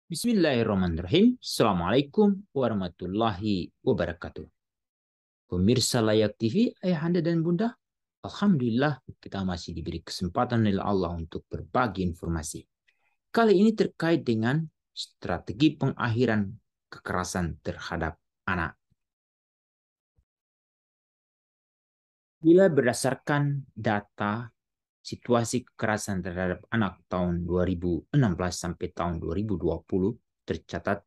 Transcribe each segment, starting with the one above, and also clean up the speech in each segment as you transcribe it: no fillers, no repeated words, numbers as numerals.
Bismillahirrahmanirrahim. Assalamualaikum warahmatullahi wabarakatuh. Pemirsa Layak TV, ayahanda dan bunda, Alhamdulillah kita masih diberi kesempatan oleh Allah untuk berbagi informasi. Kali ini terkait dengan strategi pengakhiran kekerasan terhadap anak. Bila berdasarkan data situasi kekerasan terhadap anak tahun 2016 sampai tahun 2020, tercatat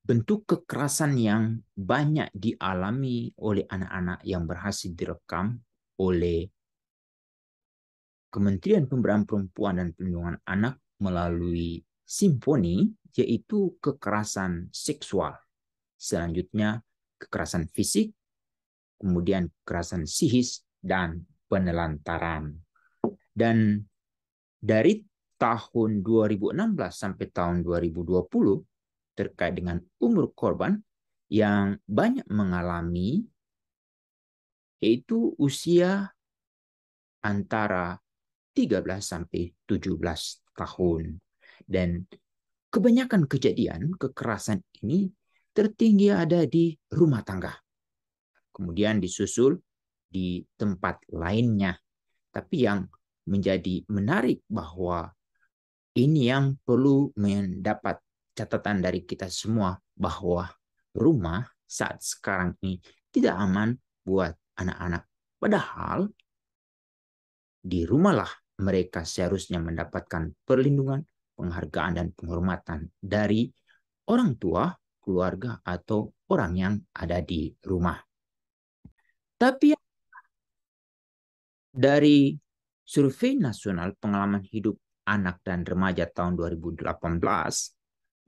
bentuk kekerasan yang banyak dialami oleh anak-anak yang berhasil direkam oleh Kementerian Pemberdayaan Perempuan dan Perlindungan Anak melalui Simponi, yaitu kekerasan seksual. Selanjutnya, kekerasan fisik, kemudian kekerasan psikis, dan penelantaran. Dan dari tahun 2016 sampai tahun 2020, terkait dengan umur korban yang banyak mengalami, yaitu usia antara 13 sampai 17 tahun. Dan kebanyakan kejadian kekerasan ini tertinggi ada di rumah tangga. Kemudian disusul di tempat lainnya. Tapi yang menjadi menarik bahwa ini yang perlu mendapat catatan dari kita semua, bahwa rumah saat sekarang ini tidak aman buat anak-anak. Padahal di rumahlah mereka seharusnya mendapatkan perlindungan, penghargaan, dan penghormatan dari orang tua, keluarga, atau orang yang ada di rumah. Tapi dari survei nasional pengalaman hidup anak dan remaja tahun 2018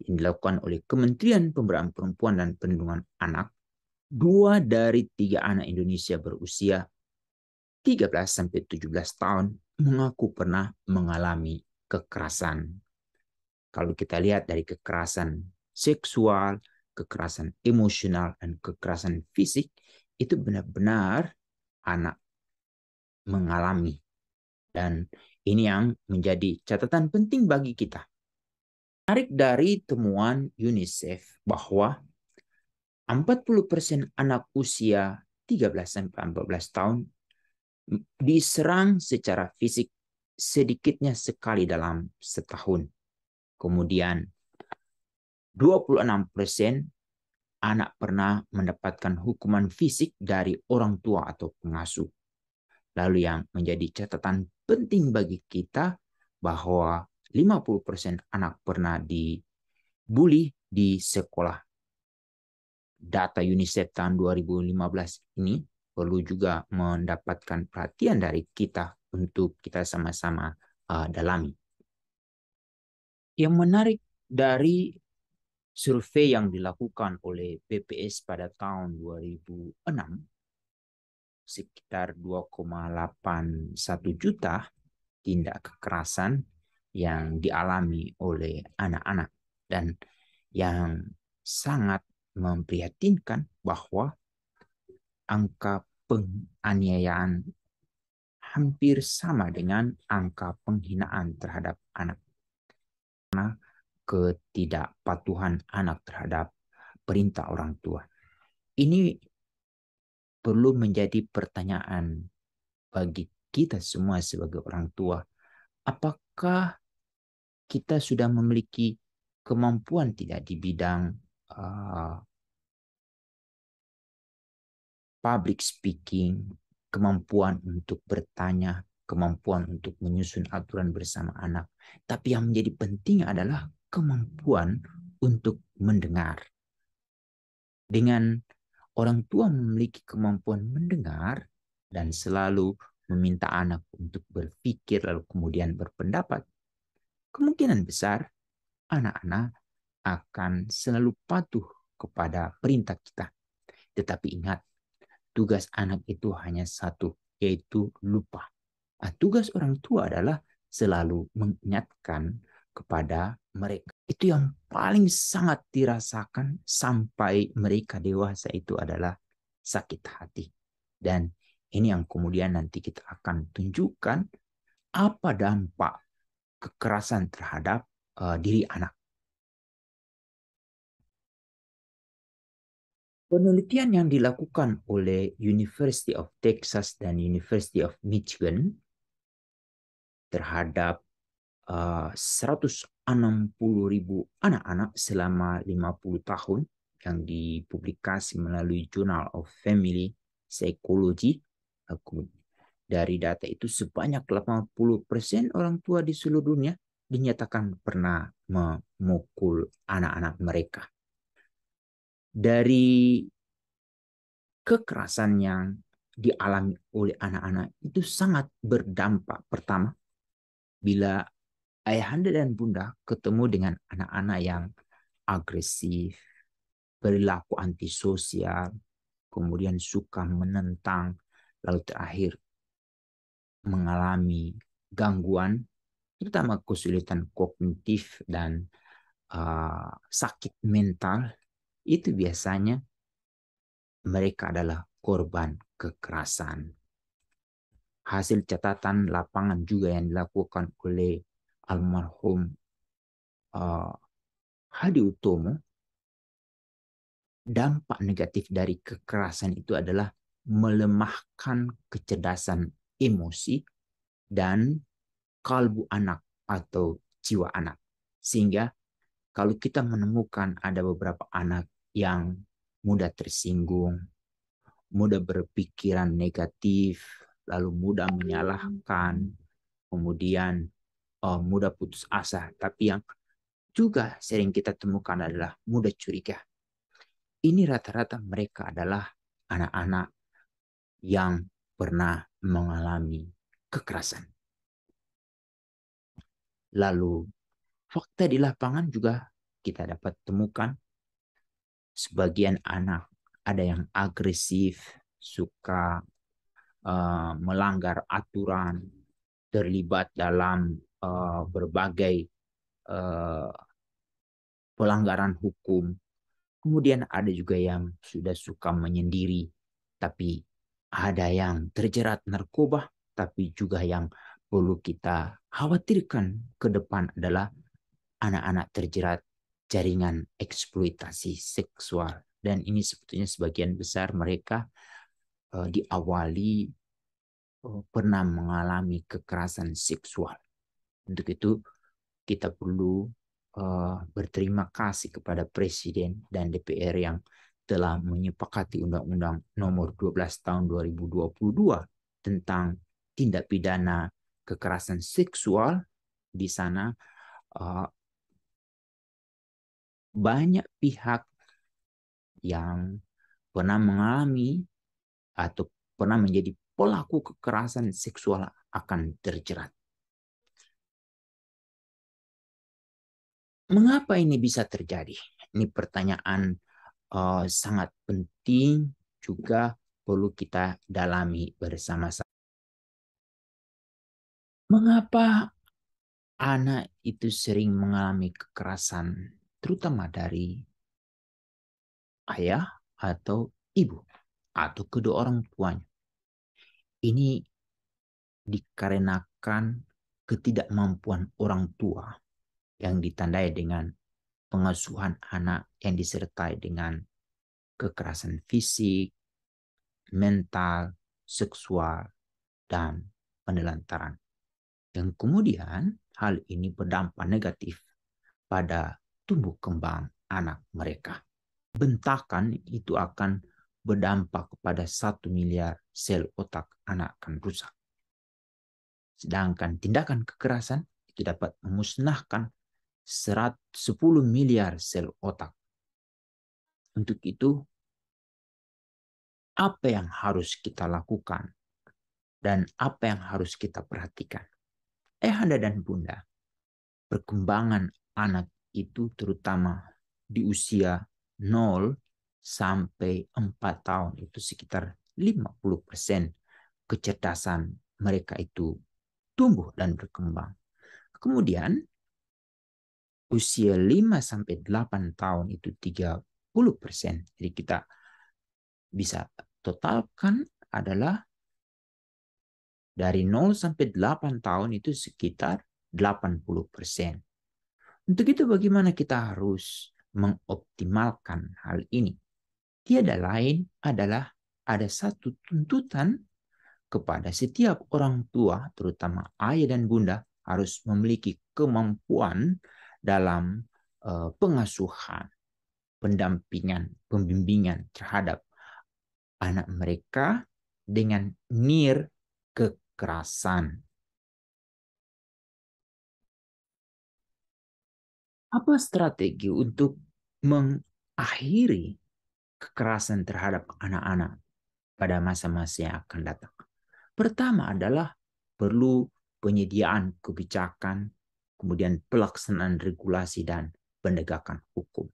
yang dilakukan oleh Kementerian Pemberdayaan Perempuan dan Perlindungan Anak, 2 dari 3 anak Indonesia berusia 13 sampai 17 tahun mengaku pernah mengalami kekerasan. Kalau kita lihat dari kekerasan seksual, kekerasan emosional, dan kekerasan fisik, itu benar-benar anak mengalami. Dan ini yang menjadi catatan penting bagi kita. Menarik dari temuan UNICEF bahwa 40% anak usia 13-14 tahun diserang secara fisik sedikitnya sekali dalam setahun. Kemudian 26% anak pernah mendapatkan hukuman fisik dari orang tua atau pengasuh. Lalu yang menjadi catatan penting bagi kita bahwa 50% anak pernah dibully di sekolah. Data UNICEF tahun 2015 ini perlu juga mendapatkan perhatian dari kita untuk kita sama-sama dalami. Yang menarik dari survei yang dilakukan oleh BPS pada tahun 2006, sekitar 2,81 juta tindak kekerasan yang dialami oleh anak-anak. Dan yang sangat memprihatinkan bahwa angka penganiayaan hampir sama dengan angka penghinaan terhadap anak. Karena ketidakpatuhan anak terhadap perintah orang tua. Ini perlu menjadi pertanyaan bagi kita semua sebagai orang tua. Apakah kita sudah memiliki kemampuan tidak di bidang public speaking, kemampuan untuk bertanya, kemampuan untuk menyusun aturan bersama anak. Tapi yang menjadi penting adalah kemampuan untuk mendengar. Dengan orang tua memiliki kemampuan mendengar dan selalu meminta anak untuk berpikir lalu kemudian berpendapat, kemungkinan besar anak-anak akan selalu patuh kepada perintah kita. Tetapi ingat, tugas anak itu hanya satu, yaitu lupa. Tugas orang tua adalah selalu mengingatkan kepada mereka. Itu yang paling sangat dirasakan sampai mereka dewasa, itu adalah sakit hati. Dan ini yang kemudian nanti kita akan tunjukkan apa dampak kekerasan terhadap diri anak. Penelitian yang dilakukan oleh University of Texas dan University of Michigan terhadap 160.000 anak-anak selama 50 tahun yang dipublikasi melalui Journal of Family Psychology. Dari data itu sebanyak 80% orang tua di seluruh dunia dinyatakan pernah memukul anak-anak mereka. Dari kekerasan yang dialami oleh anak-anak itu sangat berdampak. Pertama, bila ayahanda dan bunda ketemu dengan anak-anak yang agresif, perilaku antisosial, kemudian suka menentang, lalu terakhir mengalami gangguan, terutama kesulitan kognitif dan sakit mental, itu biasanya mereka adalah korban kekerasan. Hasil catatan lapangan juga yang dilakukan oleh almarhum Hadi Utomo, dampak negatif dari kekerasan itu adalah melemahkan kecerdasan emosi dan kalbu anak atau jiwa anak. Sehingga kalau kita menemukan ada beberapa anak yang mudah tersinggung, mudah berpikiran negatif, lalu mudah menyalahkan, kemudian mudah putus asa, tapi yang juga sering kita temukan adalah mudah curiga. Ini rata-rata mereka adalah anak-anak yang pernah mengalami kekerasan. Lalu fakta di lapangan juga kita dapat temukan sebagian anak ada yang agresif, suka melanggar aturan, terlibat dalam berbagai uh, pelanggaran hukum. Kemudian ada juga yang sudah suka menyendiri, tapi ada yang terjerat narkoba, tapi juga yang perlu kita khawatirkan ke depan adalah anak-anak terjerat jaringan eksploitasi seksual. Dan ini sebetulnya sebagian besar mereka diawali pernah mengalami kekerasan seksual. Untuk itu kita perlu berterima kasih kepada Presiden dan DPR yang telah menyepakati Undang-Undang Nomor 12 Tahun 2022 tentang tindak pidana kekerasan seksual. Di sana banyak pihak yang pernah mengalami atau pernah menjadi pelaku kekerasan seksual akan terjerat. Mengapa ini bisa terjadi? Ini pertanyaan sangat penting juga perlu kita dalami bersama-sama. Mengapa anak itu sering mengalami kekerasan, terutama dari ayah atau ibu atau kedua orang tuanya? Ini dikarenakan ketidakmampuan orang tua yang ditandai dengan pengasuhan anak yang disertai dengan kekerasan fisik, mental, seksual, dan penelantaran. Yang kemudian hal ini berdampak negatif pada tumbuh kembang anak mereka. Bentakan itu akan berdampak kepada 1 miliar sel otak anak akan rusak. Sedangkan tindakan kekerasan itu dapat memusnahkan 10 miliar sel otak. Untuk itu, apa yang harus kita lakukan dan apa yang harus kita perhatikan? Ayahanda dan bunda, perkembangan anak itu terutama di usia 0 sampai 4 tahun itu sekitar 50% kecerdasan mereka itu tumbuh dan berkembang. Kemudian usia 5 sampai 8 tahun itu 30%. Jadi kita bisa totalkan adalah Dari 0 sampai 8 tahun itu sekitar 80%. Untuk itu bagaimana kita harus mengoptimalkan hal ini? Tiada lain adalah ada satu tuntutan kepada setiap orang tua, terutama ayah dan bunda, harus memiliki kemampuan dalam pengasuhan, pendampingan, pembimbingan terhadap anak mereka dengan nir kekerasan. Apa strategi untuk mengakhiri kekerasan terhadap anak-anak pada masa-masa yang akan datang? Pertama adalah perlu penyediaan kebijakan, kemudian pelaksanaan regulasi dan penegakan hukum.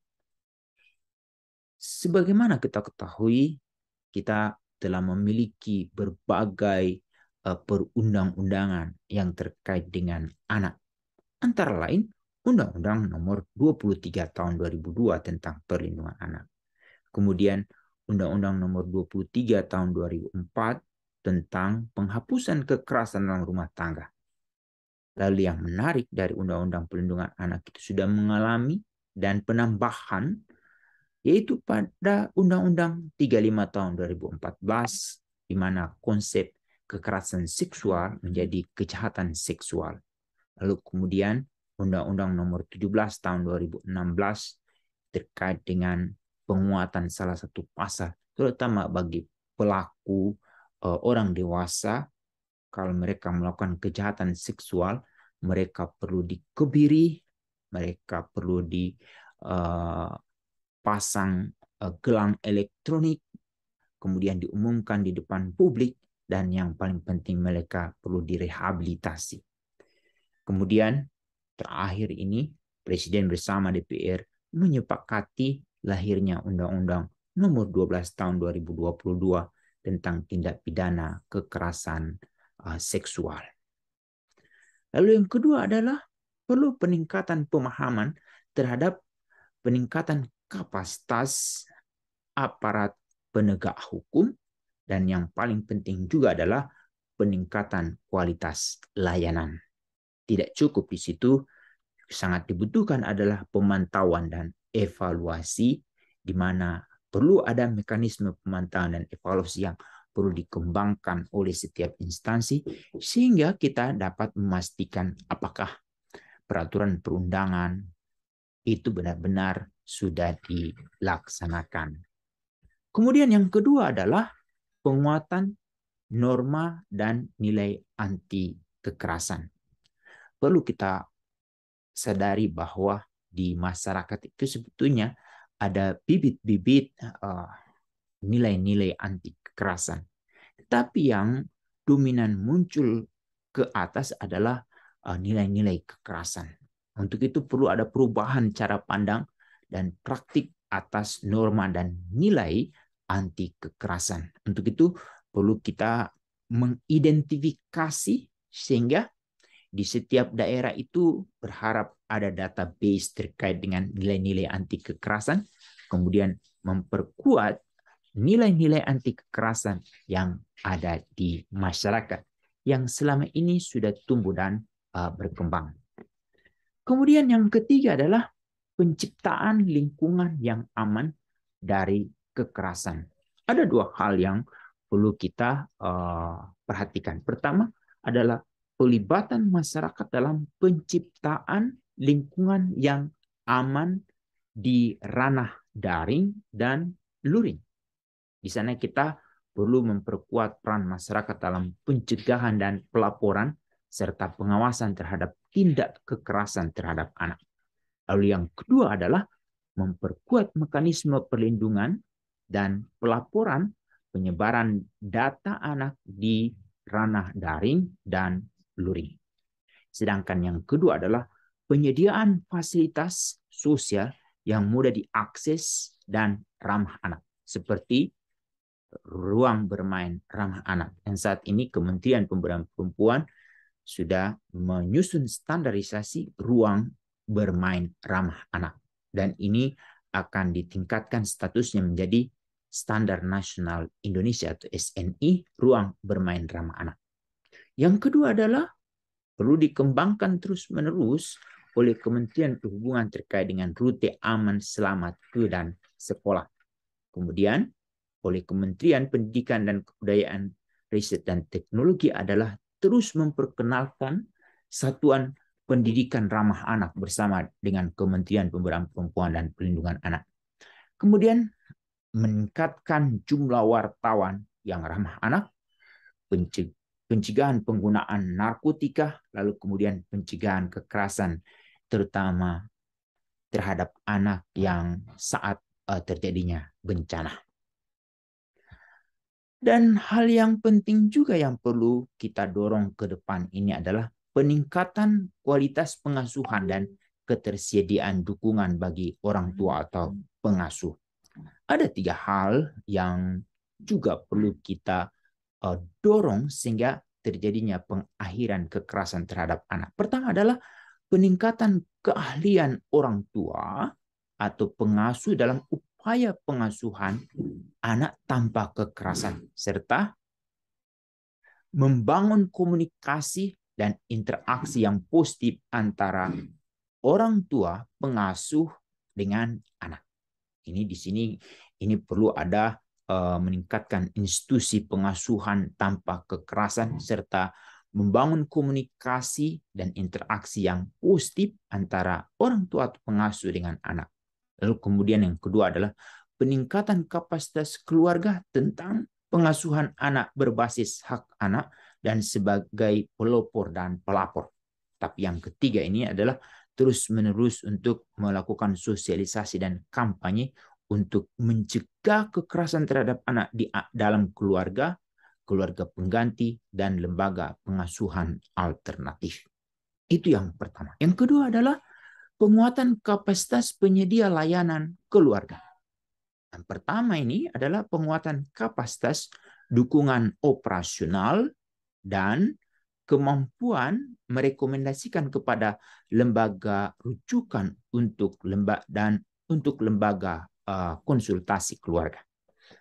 Sebagaimana kita ketahui, kita telah memiliki berbagai perundang-undangan yang terkait dengan anak. Antara lain, Undang-Undang Nomor 23 Tahun 2002 tentang Perlindungan Anak. Kemudian Undang-Undang Nomor 23 Tahun 2004 tentang penghapusan kekerasan dalam rumah tangga. Lalu yang menarik dari Undang-Undang Perlindungan Anak itu sudah mengalami dan penambahan yaitu pada Undang-Undang 35 Tahun 2014 di mana konsep kekerasan seksual menjadi kejahatan seksual. Lalu kemudian Undang-Undang Nomor 17 Tahun 2016 terkait dengan penguatan salah satu pasal, terutama bagi pelaku orang dewasa, kalau mereka melakukan kejahatan seksual, mereka perlu dikebiri, mereka perlu dipasang gelang elektronik, kemudian diumumkan di depan publik, dan yang paling penting mereka perlu direhabilitasi. Kemudian terakhir ini Presiden bersama DPR menyepakati lahirnya Undang-Undang Nomor 12 Tahun 2022 tentang tindak pidana kekerasan seksual. Lalu yang kedua adalah perlu peningkatan pemahaman terhadap peningkatan kapasitas aparat penegak hukum, dan yang paling penting juga adalah peningkatan kualitas layanan. Tidak cukup di situ, sangat dibutuhkan adalah pemantauan dan evaluasi, di mana perlu ada mekanisme pemantauan dan evaluasi yang perlu dikembangkan oleh setiap instansi, sehingga kita dapat memastikan apakah peraturan perundangan itu benar-benar sudah dilaksanakan. Kemudian yang kedua adalah penguatan norma dan nilai anti kekerasan. Perlu kita sadari bahwa di masyarakat itu sebetulnya ada bibit-bibit nilai-nilai anti kekerasan. Tetapi yang dominan muncul ke atas adalah nilai-nilai kekerasan. Untuk itu perlu ada perubahan cara pandang dan praktik atas norma dan nilai anti kekerasan. Untuk itu perlu kita mengidentifikasi sehingga di setiap daerah itu berharap ada database terkait dengan nilai-nilai anti kekerasan, kemudian memperkuat nilai-nilai anti kekerasan yang ada di masyarakat yang selama ini sudah tumbuh dan berkembang. Kemudian yang ketiga adalah penciptaan lingkungan yang aman dari kekerasan. Ada dua hal yang perlu kita perhatikan. Pertama adalah pelibatan masyarakat dalam penciptaan lingkungan yang aman di ranah daring dan luring. Di sana kita perlu memperkuat peran masyarakat dalam pencegahan dan pelaporan serta pengawasan terhadap tindak kekerasan terhadap anak. Lalu yang kedua adalah memperkuat mekanisme perlindungan dan pelaporan penyebaran data anak di ranah daring dan luring. Sedangkan yang kedua adalah penyediaan fasilitas sosial yang mudah diakses dan ramah anak, seperti ruang bermain ramah anak. Dan saat ini Kementerian Pemberdayaan Perempuan sudah menyusun standarisasi ruang bermain ramah anak. Dan ini akan ditingkatkan statusnya menjadi Standar Nasional Indonesia atau SNI, ruang bermain ramah anak. Yang kedua adalah perlu dikembangkan terus-menerus oleh Kementerian Perhubungan terkait dengan rute aman selamat ke dan sekolah. Kemudian oleh Kementerian Pendidikan dan Kebudayaan, Riset dan Teknologi adalah terus memperkenalkan satuan pendidikan ramah anak bersama dengan Kementerian Pemberdayaan Perempuan dan Perlindungan Anak. Kemudian meningkatkan jumlah wartawan yang ramah anak, pencegahan penggunaan narkotika, lalu kemudian pencegahan kekerasan terutama terhadap anak yang saat terjadinya bencana. Dan hal yang penting juga yang perlu kita dorong ke depan ini adalah peningkatan kualitas pengasuhan dan ketersediaan dukungan bagi orang tua atau pengasuh. Ada 3 hal yang juga perlu kita dorong sehingga terjadinya pengakhiran kekerasan terhadap anak. Pertama adalah peningkatan keahlian orang tua atau pengasuh dalam upaya pengasuhan anak tanpa kekerasan, serta membangun komunikasi dan interaksi yang positif antara orang tua pengasuh dengan anak. Ini di sini ini perlu ada meningkatkan institusi pengasuhan tanpa kekerasan serta membangun komunikasi dan interaksi yang positif antara orang tua atau pengasuh dengan anak. Lalu kemudian yang kedua adalah peningkatan kapasitas keluarga tentang pengasuhan anak berbasis hak anak dan sebagai pelopor dan pelapor. Tapi yang ketiga ini adalah terus-menerus untuk melakukan sosialisasi dan kampanye untuk mencegah kekerasan terhadap anak di dalam keluarga, keluarga pengganti, dan lembaga pengasuhan alternatif. Itu yang pertama. Yang kedua adalah penguatan kapasitas penyedia layanan keluarga. Yang pertama ini adalah penguatan kapasitas dukungan operasional dan kemampuan merekomendasikan kepada lembaga rujukan untuk lembaga konsultasi keluarga.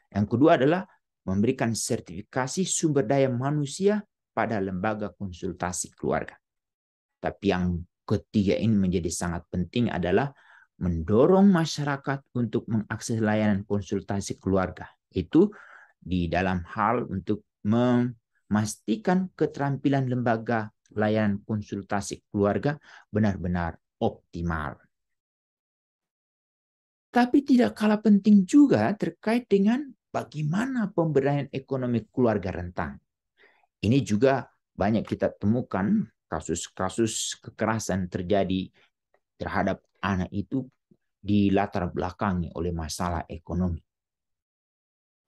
Yang kedua adalah memberikan sertifikasi sumber daya manusia pada lembaga konsultasi keluarga. Tapi yang ketiga ini menjadi sangat penting adalah mendorong masyarakat untuk mengakses layanan konsultasi keluarga. Itu di dalam hal untuk memastikan keterampilan lembaga layanan konsultasi keluarga benar-benar optimal. Tapi tidak kalah penting juga terkait dengan bagaimana pemberdayaan ekonomi keluarga rentan. Ini juga banyak kita temukan kasus-kasus kekerasan terjadi terhadap anak itu di latar belakangi oleh masalah ekonomi.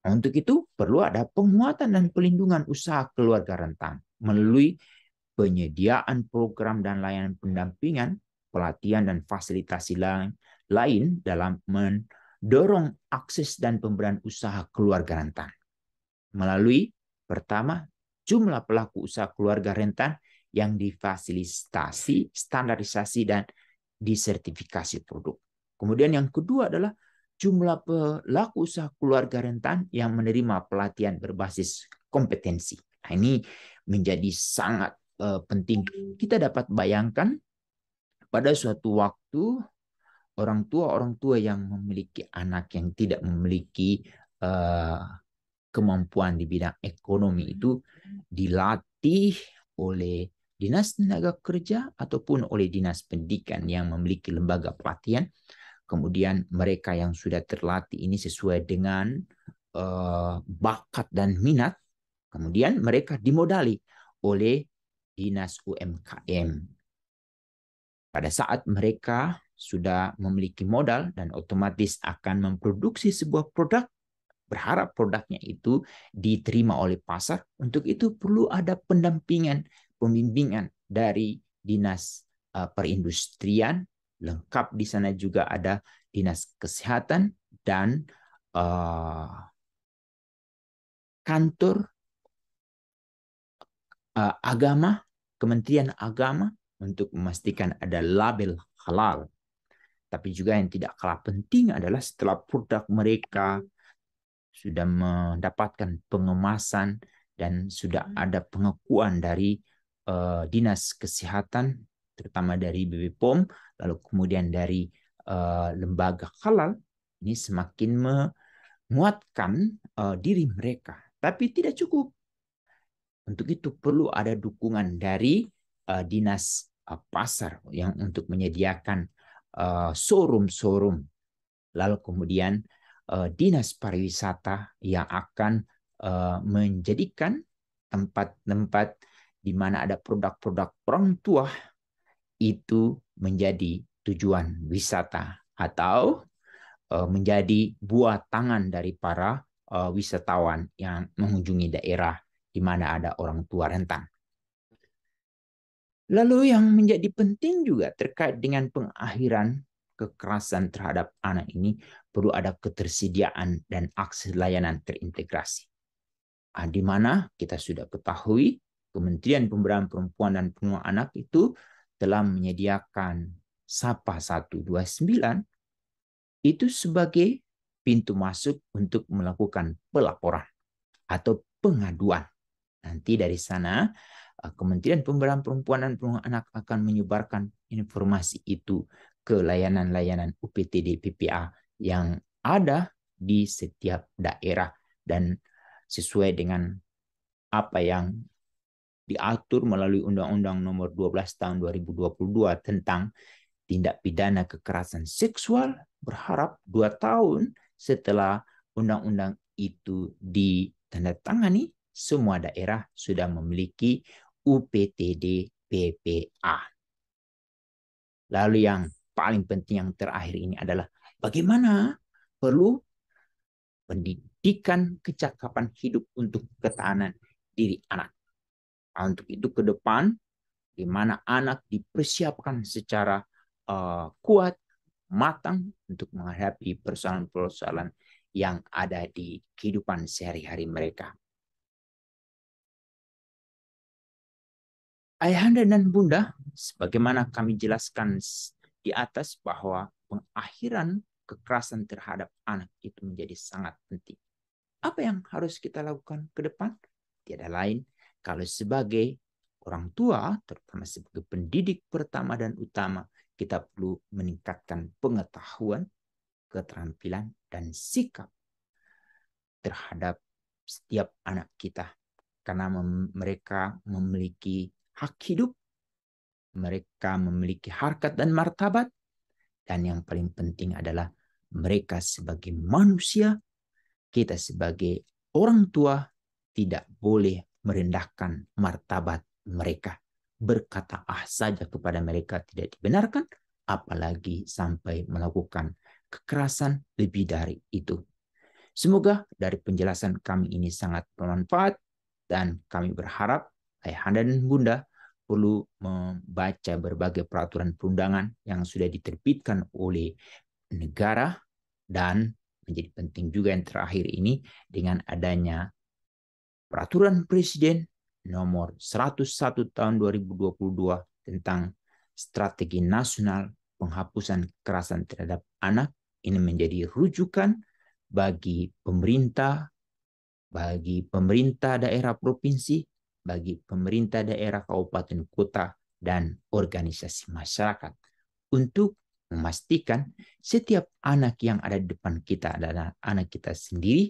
Untuk itu perlu ada penguatan dan pelindungan usaha keluarga rentan melalui penyediaan program dan layanan pendampingan, pelatihan dan fasilitasi lain dalam mendorong akses dan pemberdayaan usaha keluarga rentan. Melalui pertama, jumlah pelaku usaha keluarga rentan yang difasilitasi, standarisasi dan disertifikasi produk. Kemudian yang kedua adalah jumlah pelaku usaha keluarga rentan yang menerima pelatihan berbasis kompetensi. Nah, ini menjadi sangat penting. Kita dapat bayangkan pada suatu waktu orang tua yang memiliki anak yang tidak memiliki kemampuan di bidang ekonomi itu dilatih oleh Dinas Tenaga Kerja ataupun oleh Dinas Pendidikan yang memiliki lembaga pelatihan. Kemudian mereka yang sudah terlatih ini sesuai dengan bakat dan minat. Kemudian mereka dimodali oleh Dinas UMKM. Pada saat mereka sudah memiliki modal dan otomatis akan memproduksi sebuah produk, berharap produknya itu diterima oleh pasar. Untuk itu perlu ada pendampingan, pembimbingan dari Dinas Perindustrian. Lengkap di sana juga ada Dinas Kesehatan dan kantor agama, Kementerian Agama untuk memastikan ada label halal. Tapi juga yang tidak kalah penting adalah setelah produk mereka sudah mendapatkan pengemasan dan sudah ada pengakuan dari Dinas Kesehatan, terutama dari BPOM, lalu kemudian dari lembaga halal, ini semakin menguatkan diri mereka. Tapi tidak cukup. Untuk itu perlu ada dukungan dari dinas pasar yang untuk menyediakan showroom-showroom. Lalu kemudian dinas pariwisata yang akan menjadikan tempat-tempat di mana ada produk-produk orang tua itu menjadi tujuan wisata atau menjadi buah tangan dari para wisatawan yang mengunjungi daerah di mana ada orang tua rentan. Lalu yang menjadi penting juga terkait dengan pengakhiran kekerasan terhadap anak ini, perlu ada ketersediaan dan akses layanan terintegrasi. Di mana kita sudah ketahui Kementerian Pemberdayaan Perempuan dan Perlindungan Anak itu telah menyediakan SAPA 129 itu sebagai pintu masuk untuk melakukan pelaporan atau pengaduan. Nanti dari sana Kementerian Pemberdayaan Perempuan dan Perlindungan Anak akan menyebarkan informasi itu ke layanan-layanan UPTD PPA yang ada di setiap daerah dan sesuai dengan apa yang diatur melalui Undang-Undang Nomor 12 Tahun 2022 tentang tindak pidana kekerasan seksual. Berharap 2 tahun setelah undang-undang itu ditandatangani, semua daerah sudah memiliki UPTD PPA. Lalu yang paling penting yang terakhir ini adalah bagaimana perlu pendidikan kecakapan hidup untuk ketahanan diri anak. Untuk itu ke depan, di mana anak dipersiapkan secara kuat, matang untuk menghadapi persoalan-persoalan yang ada di kehidupan sehari-hari mereka. Ayahanda dan bunda, sebagaimana kami jelaskan di atas bahwa pengakhiran kekerasan terhadap anak itu menjadi sangat penting. Apa yang harus kita lakukan ke depan? Tiada lain kalau sebagai orang tua, terutama sebagai pendidik pertama dan utama, kita perlu meningkatkan pengetahuan, keterampilan, dan sikap terhadap setiap anak kita. Karena mereka memiliki hak hidup, mereka memiliki harkat dan martabat, dan yang paling penting adalah mereka sebagai manusia, kita sebagai orang tua tidak boleh merendahkan martabat mereka. Berkata saja kepada mereka tidak dibenarkan, apalagi sampai melakukan kekerasan lebih dari itu. Semoga dari penjelasan kami ini sangat bermanfaat dan kami berharap ayahanda dan bunda perlu membaca berbagai peraturan perundangan yang sudah diterbitkan oleh negara dan menjadi penting juga yang terakhir ini dengan adanya Peraturan Presiden Nomor 101 Tahun 2022 tentang Strategi Nasional Penghapusan Kekerasan Terhadap Anak ini menjadi rujukan bagi pemerintah daerah provinsi, bagi pemerintah daerah kabupaten kota, dan organisasi masyarakat untuk memastikan setiap anak yang ada di depan kita adalah anak kita sendiri,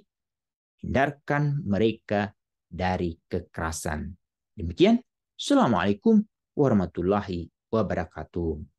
hindarkan mereka dari kekerasan. Demikian, Assalamualaikum warahmatullahi wabarakatuh.